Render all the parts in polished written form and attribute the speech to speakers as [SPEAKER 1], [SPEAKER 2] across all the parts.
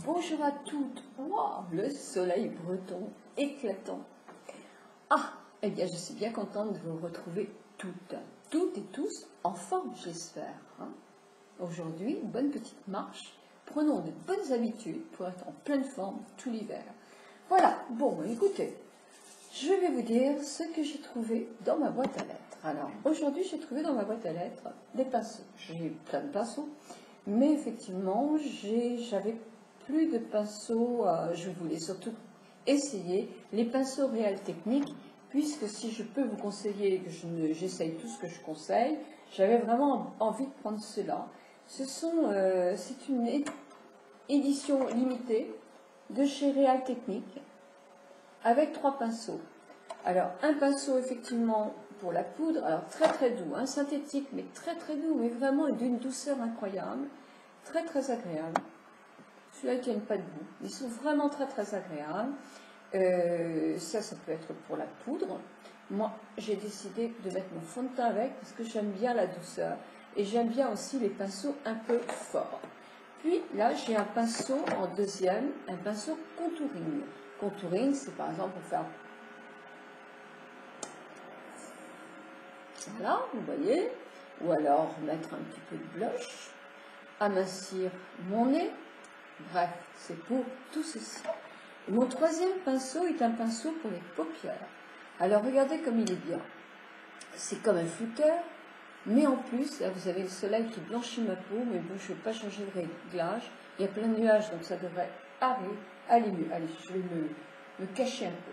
[SPEAKER 1] bonjour à toutes. Wow, le soleil breton éclatant. Ah, eh bien je suis bien contente de vous retrouver toutes et tous en forme j'espère. Aujourd'hui, une bonne petite marche. Prenons de bonnes habitudes pour être en pleine forme tout l'hiver. Voilà, bon écoutez, je vais vous dire ce que j'ai trouvé dans ma boîte à lettres. Alors aujourd'hui j'ai trouvé dans ma boîte à lettres des pinceaux. J'ai plein de pinceaux, mais effectivement j'avais plus de pinceaux. Je voulais surtout essayer les pinceaux Real Technique, puisque si je peux vous conseiller, que j'essaye tout ce que je conseille, j'avais vraiment envie de prendre cela. C'est une édition limitée de chez Real Technique avec 3 pinceaux. Alors un pinceau effectivement pour la poudre, alors très doux, synthétique mais très doux, mais vraiment d'une douceur incroyable, très agréable. Celui-là ne tient pas debout, ils sont vraiment très agréables. Ça peut être pour la poudre. Moi j'ai décidé de mettre mon fond de teint avec parce que j'aime bien la douceur et j'aime bien aussi les pinceaux un peu forts. Puis là j'ai un pinceau en deuxième, un pinceau contouring. Contouring, c'est par exemple pour faire, voilà, vous voyez, ou alors mettre un petit peu de blush, amincir mon nez, bref, c'est pour tout ceci. Et mon troisième pinceau est un pinceau pour les paupières. Alors regardez comme il est bien. C'est comme un flouteur, mais en plus, là vous avez le soleil qui blanchit ma peau, mais bon, je ne vais pas changer de réglage. Il y a plein de nuages, donc ça devrait aller mieux. Allez, je vais me cacher un peu.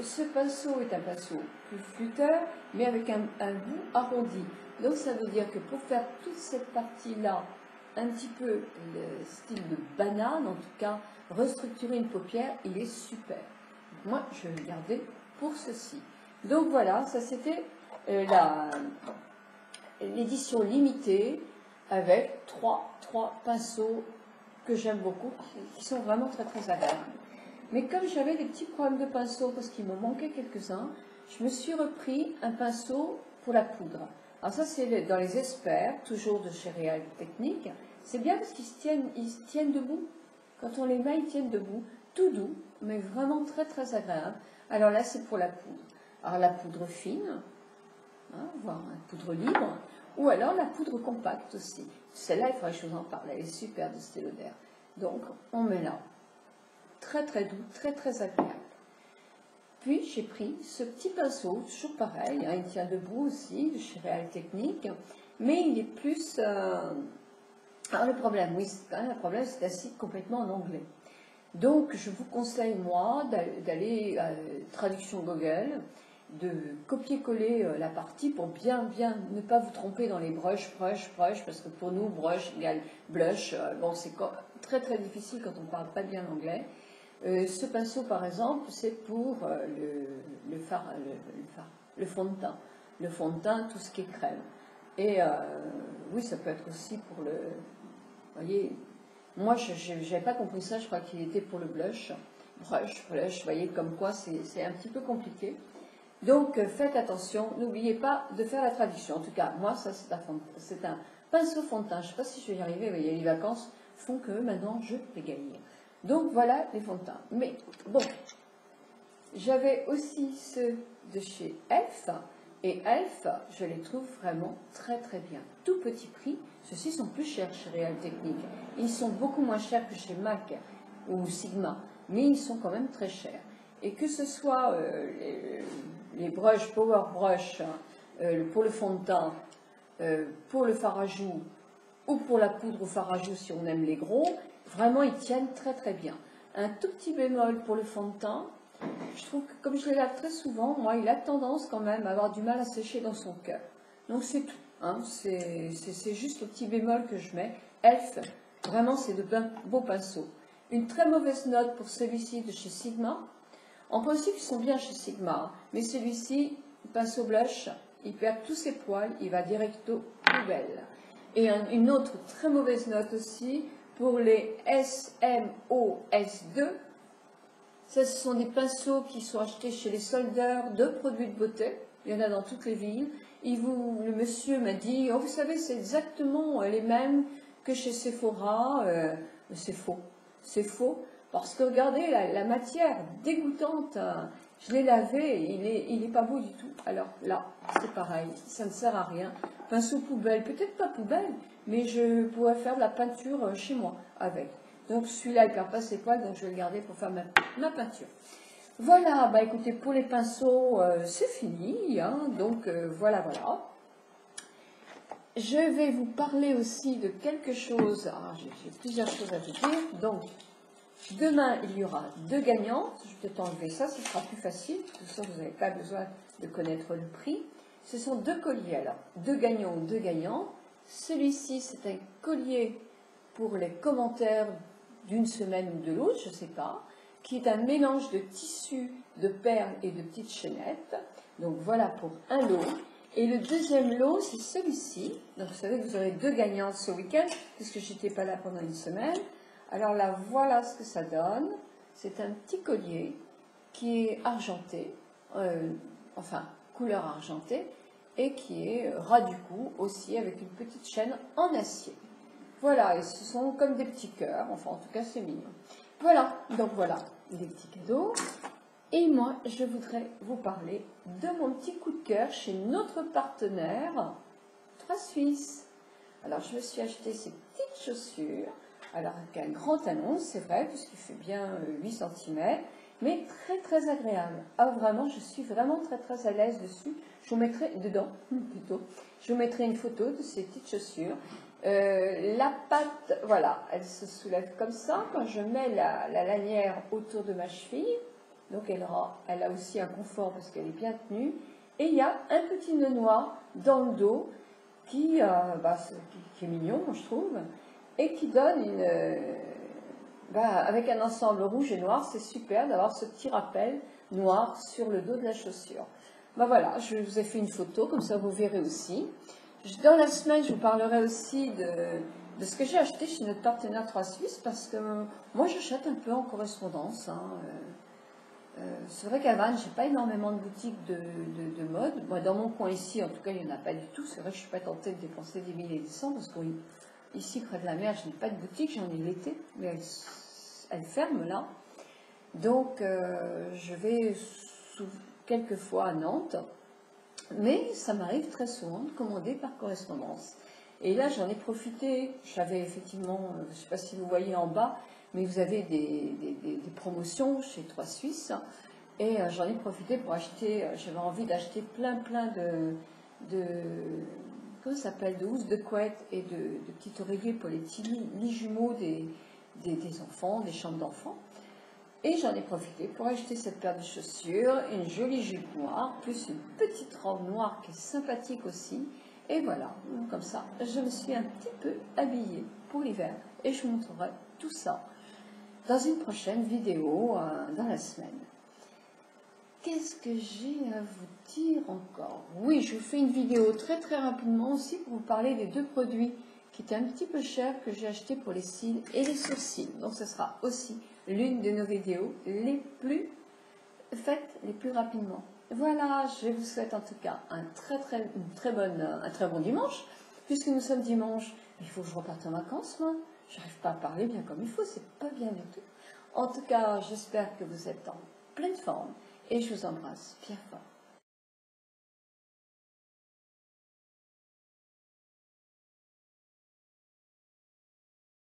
[SPEAKER 1] Ce pinceau est un pinceau plus flouteur, mais avec un bout arrondi. Donc ça veut dire que pour faire toute cette partie-là, un petit peu le style de banane, en tout cas, restructurer une paupière, il est super. Moi, je vais le garder pour ceci. Donc voilà, ça c'était l'édition limitée avec trois pinceaux que j'aime beaucoup, qui sont vraiment très agréables. Mais comme j'avais des petits problèmes de pinceaux, parce qu'il me manquait quelques-uns, je me suis repris un pinceau pour la poudre. Alors ça c'est dans les Experts, toujours de chez Real Technique. C'est bien parce qu'ils se tiennent debout. Quand on les met, ils tiennent debout. Tout doux, mais vraiment très agréable. Alors là c'est pour la poudre. Alors la poudre fine, voire la poudre libre, ou alors la poudre compacte aussi. Celle-là, il faudrait que je vous en parle, elle est super de Estée Lauder. Donc on met là. Très doux, très agréable. Puis j'ai pris ce petit pinceau, toujours pareil, il tient debout aussi, de chez Real Technique, mais il est plus... Alors le problème, oui, c'est quand même un problème, c'est assis complètement en anglais. Donc je vous conseille, moi, d'aller à traduction Google, de copier-coller la partie pour bien ne pas vous tromper dans les brush, parce que pour nous, brush égale blush, bon, c'est très difficile quand on ne parle pas bien l'anglais. Ce pinceau, par exemple, c'est pour le fond de teint. Le fond de teint, tout ce qui est crème. Et oui, ça peut être aussi pour le... Vous voyez, moi, je n'avais pas compris ça, je crois qu'il était pour le blush. Blush, vous voyez, comme quoi c'est un petit peu compliqué. Donc, faites attention, n'oubliez pas de faire la traduction. En tout cas, moi, ça, c'est un pinceau fond de teint. Je ne sais pas si je vais y arriver, vous voyez, les vacances font que maintenant, je pégaye. Donc voilà les fonds de teint. Mais bon, j'avais aussi ceux de chez Elf. Et Elf, je les trouve vraiment très bien. Tout petit prix, ceux-ci sont plus chers chez Real Technique. Ils sont beaucoup moins chers que chez MAC ou Sigma, mais ils sont quand même très chers. Et que ce soit les brushes, Power Brush, pour le fond de teint, pour le fard à joues, ou pour la poudre au fard à joues si on aime les gros, vraiment ils tiennent très bien. Un tout petit bémol pour le fond de teint, je trouve que comme je les lave très souvent, moi il a tendance quand même à avoir du mal à sécher dans son cœur. Donc c'est tout, c'est juste le petit bémol que je mets. Elf, vraiment c'est de beaux pinceaux. Une très mauvaise note pour celui-ci de chez Sigma. En principe ils sont bien chez Sigma, mais celui-ci, pinceau blush, il perd tous ses poils, il va directo poubelle. Et une autre très mauvaise note aussi pour les SMOS2. Ça, ce sont des pinceaux qui sont achetés chez les soldeurs de produits de beauté. Il y en a dans toutes les villes. Le monsieur m'a dit, oh, vous savez, c'est exactement les mêmes que chez Sephora. C'est faux. c'est faux. Parce que regardez, la matière dégoûtante, je l'ai lavé, il est pas beau du tout. Alors là, c'est pareil, ça ne sert à rien. Pinceau poubelle, peut-être pas poubelle, mais je pourrais faire de la peinture chez moi avec. Donc celui-là, il perd pas ses poils, donc je vais le garder pour faire ma peinture. Voilà, bah écoutez, pour les pinceaux, c'est fini, hein, donc voilà. Je vais vous parler aussi de quelque chose, j'ai plusieurs choses à vous dire, donc demain il y aura 2 gagnantes, je vais peut-être enlever ça, ce sera plus facile, tout ça vous n'avez pas besoin de connaître le prix. Ce sont 2 colliers, alors 2 gagnants ou 2 gagnants. Celui-ci c'est un collier pour les commentaires d'une semaine ou de l'autre, je ne sais pas, qui est un mélange de tissus, de perles et de petites chaînettes. Donc voilà pour un lot. Et le deuxième lot, c'est celui-ci. Donc vous savez que vous aurez 2 gagnantes ce week-end, puisque je n'étais pas là pendant une semaine. Alors là, voilà ce que ça donne. C'est un petit collier qui est argenté, enfin couleur argentée, et qui est ras du cou aussi, avec une petite chaîne en acier. Voilà, et ce sont comme des petits cœurs, enfin en tout cas c'est mignon. Voilà, donc voilà les petits cadeaux. Et moi, je voudrais vous parler de mon petit coup de cœur chez notre partenaire, 3 Suisses. Alors, je me suis acheté ces petites chaussures, alors avec un grand talon, c'est vrai, puisqu'il fait bien 8 cm, mais très très agréable. Ah, vraiment, je suis vraiment très très à l'aise dessus. Je vous mettrai, dedans, plutôt, je vous mettrai une photo de ces petites chaussures. La patte, voilà, elle se soulève comme ça. Quand je mets la lanière autour de ma cheville, donc elle a aussi un confort parce qu'elle est bien tenue. Et il y a un petit nœud noir dans le dos qui est mignon, je trouve, et qui donne avec un ensemble rouge et noir, c'est super d'avoir ce petit rappel noir sur le dos de la chaussure. Voilà, je vous ai fait une photo, comme ça vous verrez aussi. Dans la semaine, je vous parlerai aussi de ce que j'ai acheté chez notre partenaire 3 Suisses, parce que moi j'achète un peu en correspondance. C'est vrai qu'à Vannes, je n'ai pas énormément de boutiques de mode. Moi, dans mon coin ici, en tout cas, il n'y en a pas du tout. C'est vrai que je ne suis pas tentée de dépenser des milliers et des cents, parce qu'ici, près de la mer, je n'ai pas de boutique, j'en ai l'été, mais elle ferme là. Donc, je vais quelquefois à Nantes, mais ça m'arrive très souvent de commander par correspondance. Et là, j'en ai profité. J'avais effectivement, je ne sais pas si vous voyez en bas, mais vous avez des promotions chez 3 Suisses. Et j'en ai profité pour acheter, j'avais envie d'acheter plein comment ça s'appelle, de housses de couette et de petits oreillers pour les petits lits jumeaux des enfants, des chambres d'enfants. Et j'en ai profité pour acheter cette paire de chaussures, une jolie jupe noire, plus une petite robe noire qui est sympathique aussi. Et voilà, comme ça, je me suis un petit peu habillée pour l'hiver. Et je vous montrerai tout ça dans une prochaine vidéo dans la semaine. Qu'est-ce que j'ai à vous dire encore? Oui, je vous fais une vidéo très rapidement aussi pour vous parler des 2 produits qui étaient un petit peu chers que j'ai achetés pour les cils et les sourcils. Donc ce sera aussi l'une de nos vidéos les plus faites les plus rapidement. Voilà, je vous souhaite en tout cas un très bon dimanche. Puisque nous sommes dimanche, il faut que je reparte en vacances, moi. Je n'arrive pas à parler bien comme il faut, c'est pas bien du tout. En tout cas, j'espère que vous êtes en pleine forme et je vous embrasse bien fort.